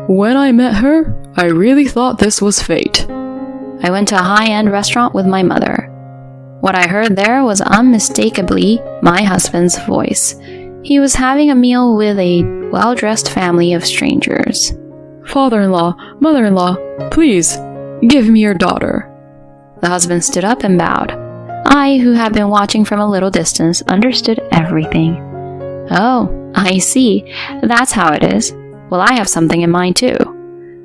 When I met her, I really thought this was fate. I went to a high-end restaurant with my mother. What I heard there was unmistakably my husband's voice. He was having a meal with a well-dressed family of strangers. Father-in-law, mother-in-law, please, give me your daughter. The husband stood up and bowed. I, who had been watching from a little distance, understood everything. Oh, I see. That's how it is. Well, I have something in mind too.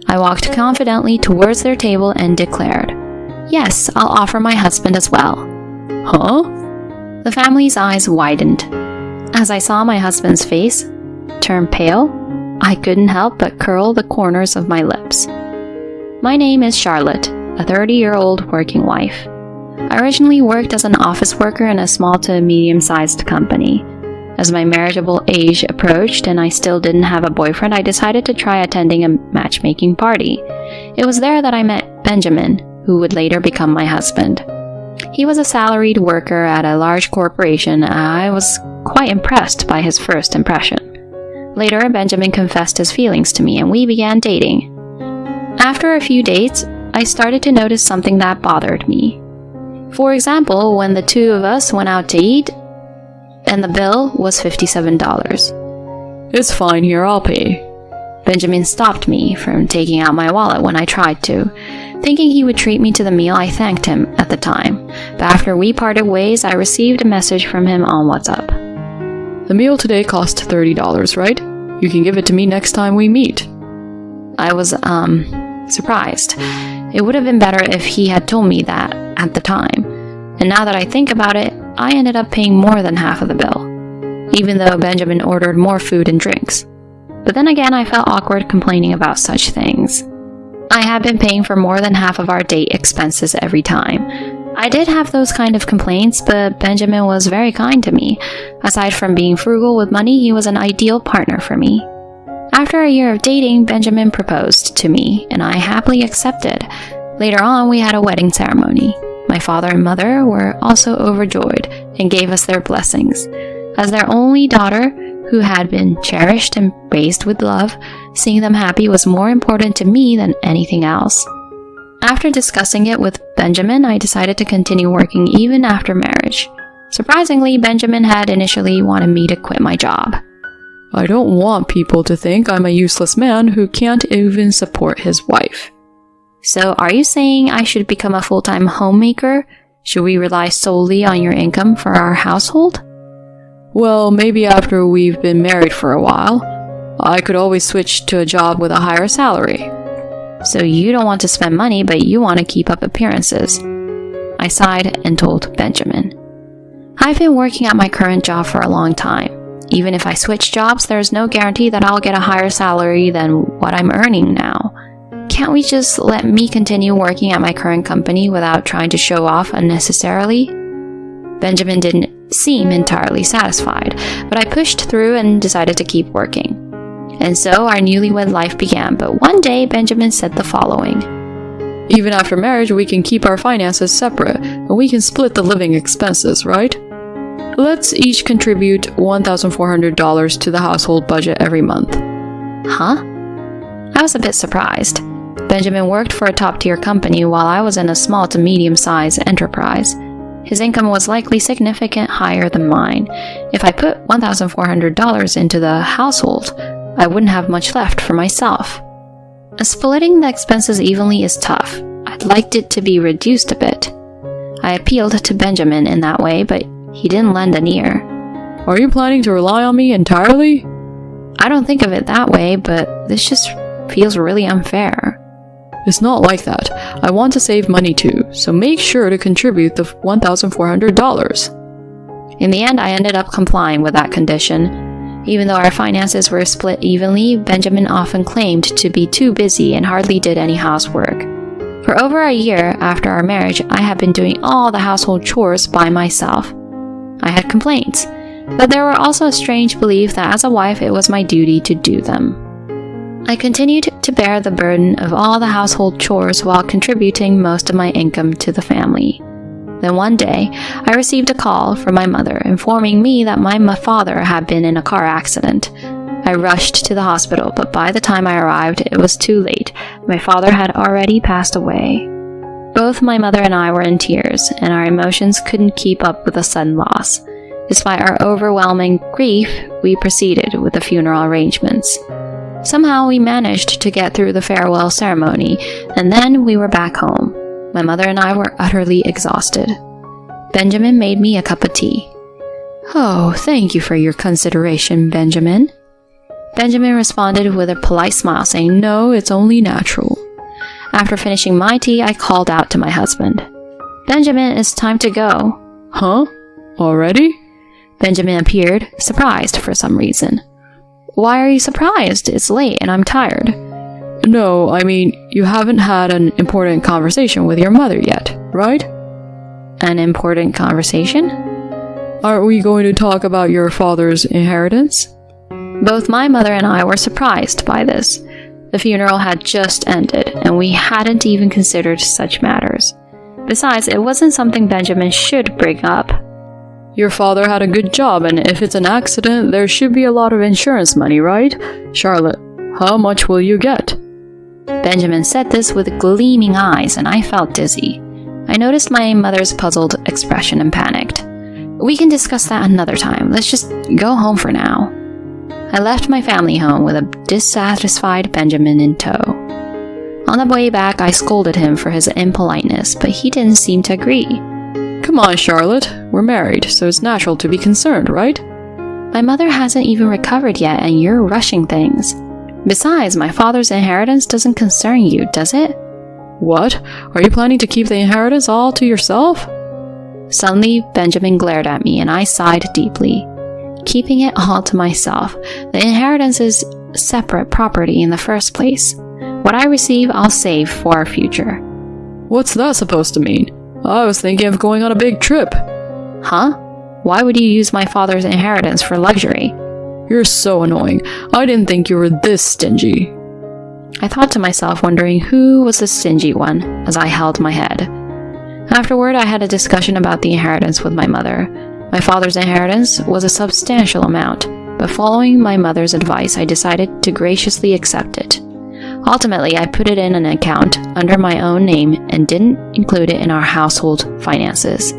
I walked confidently towards their table and declared, "Yes, I'll offer my husband as well." Huh? The family's eyes widened. As I saw my husband's face turn pale, I couldn't help but curl the corners of my lips. My name is Charlotte, a 30-year-old working wife. I originally worked as an office worker in a small to medium-sized company. As my marriageable age approached and I still didn't have a boyfriend, I decided to try attending a matchmaking party. It was there that I met Benjamin, who would later become my husband. He was a salaried worker at a large corporation. I was quite impressed by his first impression. Later, Benjamin confessed his feelings to me and we began dating. After a few dates, I started to notice something that bothered me. For example, when the two of us went out to eat, and the bill was $57. It's fine here, I'll pay. Benjamin stopped me from taking out my wallet when I tried to. Thinking he would treat me to the meal, I thanked him at the time. But after we parted ways, I received a message from him on WhatsApp. The meal today cost $30, right? You can give it to me next time we meet. I was, surprised. It would have been better if he had told me that at the time. And now that I think about it, I ended up paying more than half of the bill, even though Benjamin ordered more food and drinks. But then again, I felt awkward complaining about such things. I had been paying for more than half of our date expenses every time. I did have those kind of complaints, but Benjamin was very kind to me. Aside from being frugal with money, he was an ideal partner for me. After a year of dating, Benjamin proposed to me, and I happily accepted. Later on, we had a wedding ceremony. My father and mother were also overjoyed and gave us their blessings. As their only daughter, who had been cherished and raised with love, seeing them happy was more important to me than anything else. After discussing it with Benjamin, I decided to continue working even after marriage. Surprisingly, Benjamin had initially wanted me to quit my job. I don't want people to think I'm a useless man who can't even support his wife. So, are you saying I should become a full-time homemaker? Should we rely solely on your income for our household? Well, maybe after we've been married for a while. I could always switch to a job with a higher salary. So you don't want to spend money, but you want to keep up appearances. I sighed and told Benjamin. I've been working at my current job for a long time. Even if I switch jobs, there's no guarantee that I'll get a higher salary than what I'm earning now. Can't we just let me continue working at my current company without trying to show off unnecessarily? Benjamin didn't seem entirely satisfied, but I pushed through and decided to keep working. And so our newlywed life began, but one day Benjamin said the following. Even after marriage, we can keep our finances separate, and we can split the living expenses, right? Let's each contribute $1,400 to the household budget every month. Huh? I was a bit surprised. Benjamin worked for a top-tier company while I was in a small to medium-sized enterprise. His income was likely significantly higher than mine. If I put $1,400 into the household, I wouldn't have much left for myself. Splitting the expenses evenly is tough. I'd liked it to be reduced a bit. I appealed to Benjamin in that way, but he didn't lend an ear. Are you planning to rely on me entirely? I don't think of it that way, but this just feels really unfair. It's not like that. I want to save money too, so make sure to contribute the $1,400. In the end, I ended up complying with that condition. Even though our finances were split evenly, Benjamin often claimed to be too busy and hardly did any housework. For over a year after our marriage, I had been doing all the household chores by myself. I had complaints, but there were also a strange belief that as a wife it was my duty to do them. I continued to bear the burden of all the household chores while contributing most of my income to the family. Then one day, I received a call from my mother informing me that my father had been in a car accident. I rushed to the hospital, but by the time I arrived, it was too late. My father had already passed away. Both my mother and I were in tears, and our emotions couldn't keep up with the sudden loss. Despite our overwhelming grief, we proceeded with the funeral arrangements. Somehow we managed to get through the farewell ceremony, and then we were back home. My mother and I were utterly exhausted. Benjamin made me a cup of tea. "Oh, thank you for your consideration, Benjamin." Benjamin responded with a polite smile, saying, "No, it's only natural." After finishing my tea, I called out to my husband. "Benjamin, it's time to go." "Huh? Already?" Benjamin appeared, surprised for some reason. "Why are you surprised? It's late and I'm tired." "No, I mean, you haven't had an important conversation with your mother yet, right?" "An important conversation?" "Aren't we going to talk about your father's inheritance?" Both my mother and I were surprised by this. The funeral had just ended, and we hadn't even considered such matters. Besides, it wasn't something Benjamin should bring up. "Your father had a good job, and if it's an accident, there should be a lot of insurance money, right? Charlotte, how much will you get?" Benjamin said this with gleaming eyes, and I felt dizzy. I noticed my mother's puzzled expression and panicked. "We can discuss that another time. Let's just go home for now." I left my family home with a dissatisfied Benjamin in tow. On the way back, I scolded him for his impoliteness, but he didn't seem to agree. "Come on, Charlotte. We're married, so it's natural to be concerned, right?" "My mother hasn't even recovered yet, and you're rushing things. Besides, my father's inheritance doesn't concern you, does it?" "What? Are you planning to keep the inheritance all to yourself?" Suddenly, Benjamin glared at me, and I sighed deeply. Keeping it all to myself. The inheritance is separate property in the first place. What I receive, I'll save for our future. "What's that supposed to mean? I was thinking of going on a big trip." Huh? Why would you use my father's inheritance for luxury? "You're so annoying. I didn't think you were this stingy." I thought to myself, wondering who was the stingy one, as I held my head. Afterward, I had a discussion about the inheritance with my mother. My father's inheritance was a substantial amount, but following my mother's advice, I decided to graciously accept it. Ultimately, I put it in an account under my own name and didn't include it in our household finances.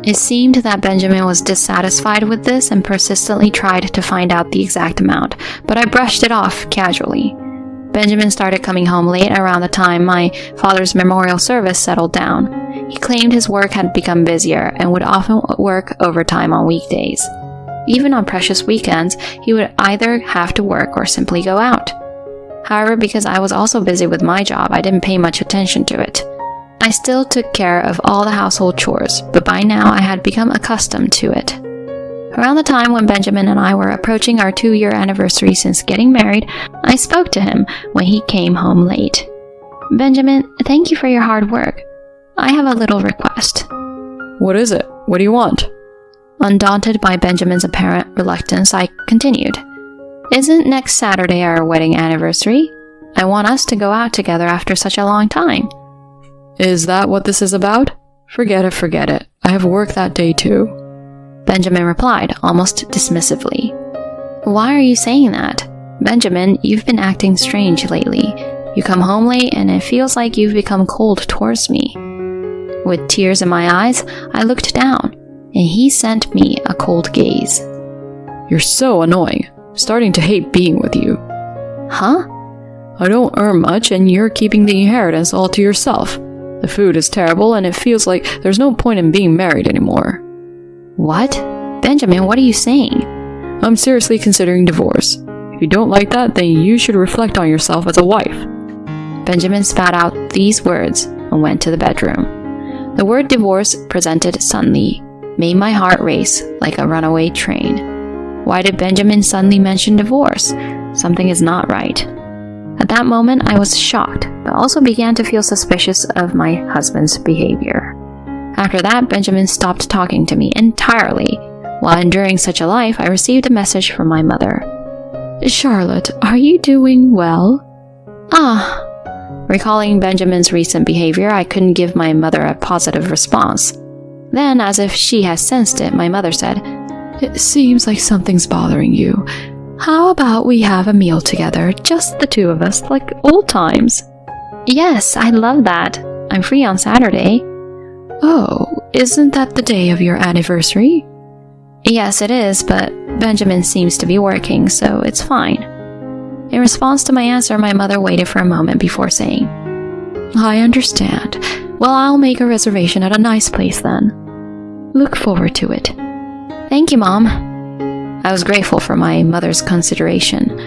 It seemed that Benjamin was dissatisfied with this and persistently tried to find out the exact amount, but I brushed it off casually. Benjamin started coming home late around the time my father's memorial service settled down. He claimed his work had become busier and would often work overtime on weekdays. Even on precious weekends, he would either have to work or simply go out. However, because I was also busy with my job, I didn't pay much attention to it. I still took care of all the household chores, but by now I had become accustomed to it. Around the time when Benjamin and I were approaching our 2-year anniversary since getting married, I spoke to him when he came home late. "Benjamin, thank you for your hard work. I have a little request." "What is it? What do you want?" Undaunted by Benjamin's apparent reluctance, I continued. "Isn't next Saturday our wedding anniversary? I want us to go out together after such a long time." "Is that what this is about? Forget it. I have work that day too." Benjamin replied, almost dismissively. "Why are you saying that? Benjamin, you've been acting strange lately. You come home late and it feels like you've become cold towards me." With tears in my eyes, I looked down, and he sent me a cold gaze. "You're so annoying. I'm starting to hate being with you." "Huh?" "I don't earn much and you're keeping the inheritance all to yourself. The food is terrible and it feels like there's no point in being married anymore." "What? Benjamin, what are you saying?" "I'm seriously considering divorce. If you don't like that, then you should reflect on yourself as a wife." Benjamin spat out these words and went to the bedroom. The word divorce, presented suddenly, made my heart race like a runaway train. Why did Benjamin suddenly mention divorce? Something is not right. At that moment, I was shocked, but also began to feel suspicious of my husband's behavior. After that, Benjamin stopped talking to me entirely. While enduring such a life, I received a message from my mother. "Charlotte, are you doing well?" "Ah." Recalling Benjamin's recent behavior, I couldn't give my mother a positive response. Then, as if she had sensed it, my mother said, "It seems like something's bothering you. How about we have a meal together, just the two of us, like old times? Yes, I'd love that. I'm free on Saturday. Oh, isn't that the day of your anniversary? Yes, it is, but Benjamin seems to be working, so it's fine. In response to my answer, my mother waited for a moment before saying, I understand. Well, I'll make a reservation at a nice place then. Look forward to it. Thank you, Mom. I was grateful for my mother's consideration.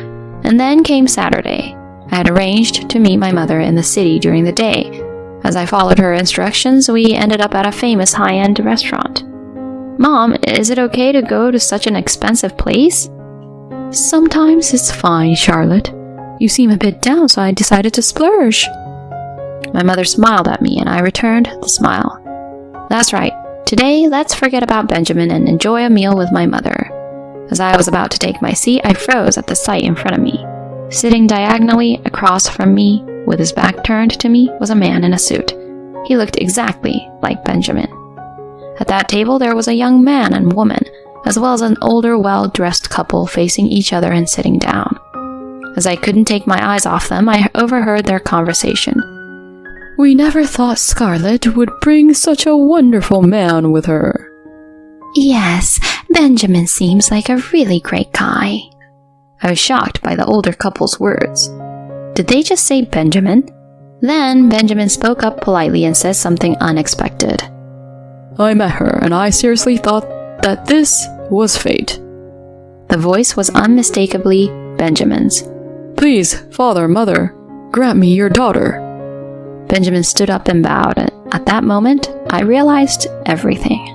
And then came Saturday. I had arranged to meet my mother in the city during the day. As I followed her instructions, we ended up at a famous high-end restaurant. Mom, is it okay to go to such an expensive place? Sometimes it's fine, Charlotte. You seem a bit down, so I decided to splurge. My mother smiled at me, and I returned the smile. That's right. Today, let's forget about Benjamin and enjoy a meal with my mother. As I was about to take my seat, I froze at the sight in front of me. Sitting diagonally across from me, with his back turned to me, was a man in a suit. He looked exactly like Benjamin. At that table, there was a young man and woman, as well as an older, well-dressed couple facing each other and sitting down. As I couldn't take my eyes off them, I overheard their conversation. We never thought Scarlett would bring such a wonderful man with her. Yes, Benjamin seems like a really great guy. I was shocked by the older couple's words. Did they just say Benjamin? Then Benjamin spoke up politely and said something unexpected. I met her, and I seriously thought that this was fate. The voice was unmistakably Benjamin's. Please, father, mother, grant me your daughter. Benjamin stood up and bowed, and at that moment, I realized everything.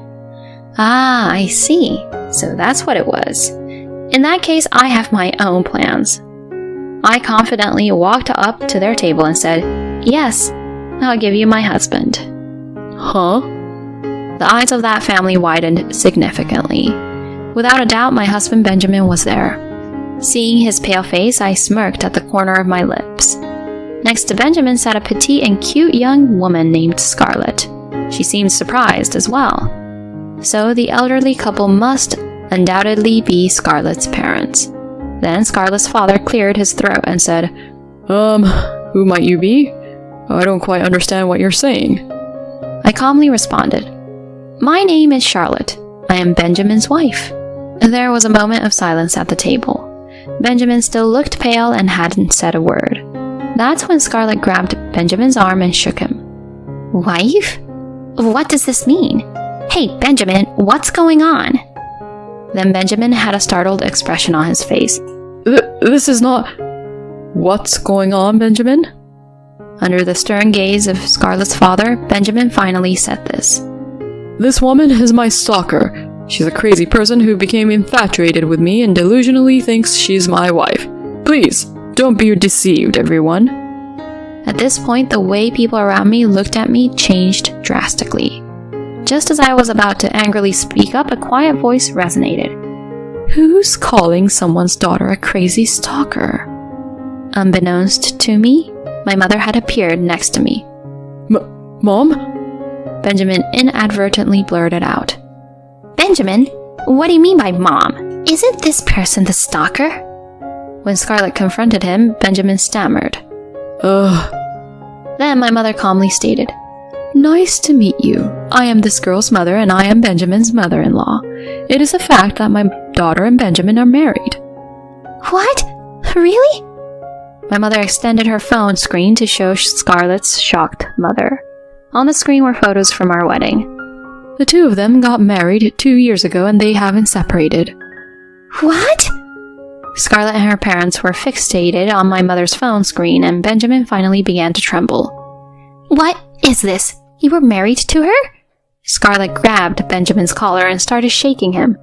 Ah, I see. So that's what it was. In that case, I have my own plans. I confidently walked up to their table and said, Yes, I'll give you my husband. Huh? The eyes of that family widened significantly. Without a doubt, my husband Benjamin was there. Seeing his pale face, I smirked at the corner of my lips. Next to Benjamin sat a petite and cute young woman named Scarlett. She seemed surprised as well. So the elderly couple must undoubtedly be Scarlett's parents. Then Scarlett's father cleared his throat and said, Who might you be? I don't quite understand what you're saying. I calmly responded, My name is Charlotte. I am Benjamin's wife. There was a moment of silence at the table. Benjamin still looked pale and hadn't said a word. That's when Scarlett grabbed Benjamin's arm and shook him. Wife? What does this mean? Hey, Benjamin, what's going on? Then Benjamin had a startled expression on his face. This is not... What's going on, Benjamin? Under the stern gaze of Scarlett's father, Benjamin finally said this. This woman is my stalker. She's a crazy person who became infatuated with me and delusionally thinks she's my wife. Please, don't be deceived, everyone. At this point, the way people around me looked at me changed drastically. Just as I was about to angrily speak up, a quiet voice resonated. Who's calling someone's daughter a crazy stalker? Unbeknownst to me, my mother had appeared next to me. Mom? Benjamin inadvertently blurted out. Benjamin, what do you mean by mom? Isn't this person the stalker? When Scarlett confronted him, Benjamin stammered. Then my mother calmly stated, Nice to meet you. I am this girl's mother and I am Benjamin's mother-in-law. It is a fact that my daughter and Benjamin are married. What? Really? My mother extended her phone screen to show Scarlett's shocked mother. On the screen were photos from our wedding. The two of them got married 2 years ago and they haven't separated. What? Scarlett and her parents were fixated on my mother's phone screen and Benjamin finally began to tremble. What is this? You were married to her? Scarlett grabbed Benjamin's collar and started shaking him.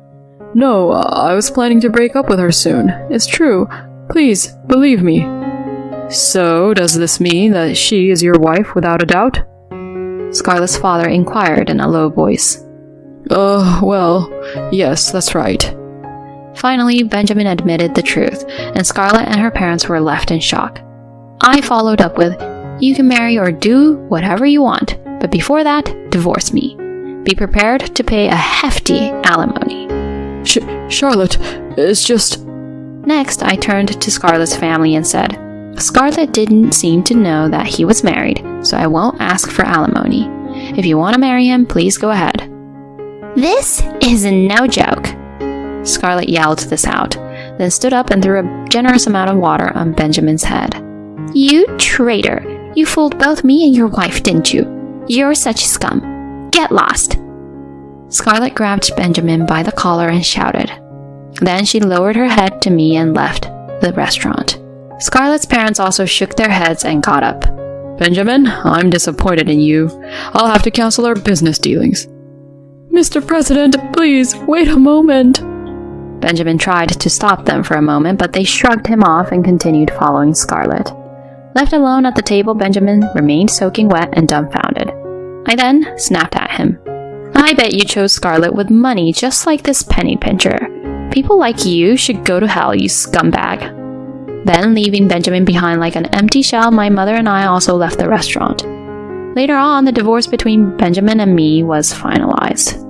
No, I was planning to break up with her soon. It's true. Please, believe me. So, does this mean that she is your wife without a doubt? Scarlett's father inquired in a low voice. Well, yes, that's right. Finally, Benjamin admitted the truth, and Scarlett and her parents were left in shock. I followed up with, You can marry or do whatever you want, but before that, divorce me. Be prepared to pay a hefty alimony. Charlotte, it's just... Next, I turned to Scarlett's family and said, Scarlett didn't seem to know that he was married, so I won't ask for alimony. If you want to marry him, please go ahead. This is no joke. Scarlett yelled this out, then stood up and threw a generous amount of water on Benjamin's head. You traitor! You fooled both me and your wife, didn't you? You're such scum. Get lost! Scarlett grabbed Benjamin by the collar and shouted. Then she lowered her head to me and left the restaurant. Scarlett's parents also shook their heads and got up. Benjamin, I'm disappointed in you. I'll have to cancel our business dealings. Mr. President, please, wait a moment. Benjamin tried to stop them for a moment, but they shrugged him off and continued following Scarlett. Left alone at the table, Benjamin remained soaking wet and dumbfounded. I then snapped at him. I bet you chose Scarlett with money just like this penny pincher. People like you should go to hell, you scumbag. Then, leaving Benjamin behind like an empty shell, my mother and I also left the restaurant. Later on, the divorce between Benjamin and me was finalized.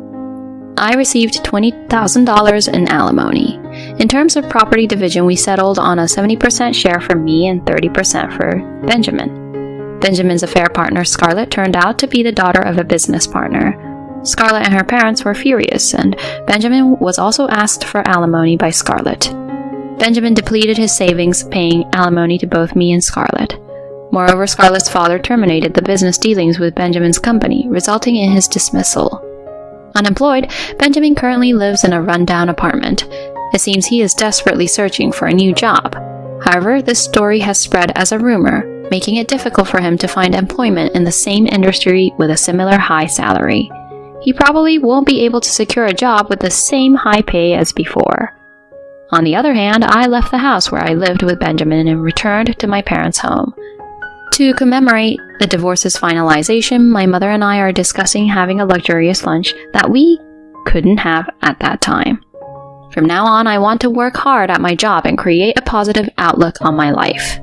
I received $20,000 in alimony. In terms of property division, we settled on a 70% share for me and 30% for Benjamin. Benjamin's affair partner, Scarlett, turned out to be the daughter of a business partner. Scarlett and her parents were furious, and Benjamin was also asked for alimony by Scarlett. Benjamin depleted his savings, paying alimony to both me and Scarlett. Moreover, Scarlett's father terminated the business dealings with Benjamin's company, resulting in his dismissal. Unemployed, Benjamin currently lives in a rundown apartment. It seems he is desperately searching for a new job. However, this story has spread as a rumor, making it difficult for him to find employment in the same industry with a similar high salary. He probably won't be able to secure a job with the same high pay as before. On the other hand, I left the house where I lived with Benjamin and returned to my parents' home. To commemorate the divorce's finalization, my mother and I are discussing having a luxurious lunch that we couldn't have at that time. From now on, I want to work hard at my job and create a positive outlook on my life.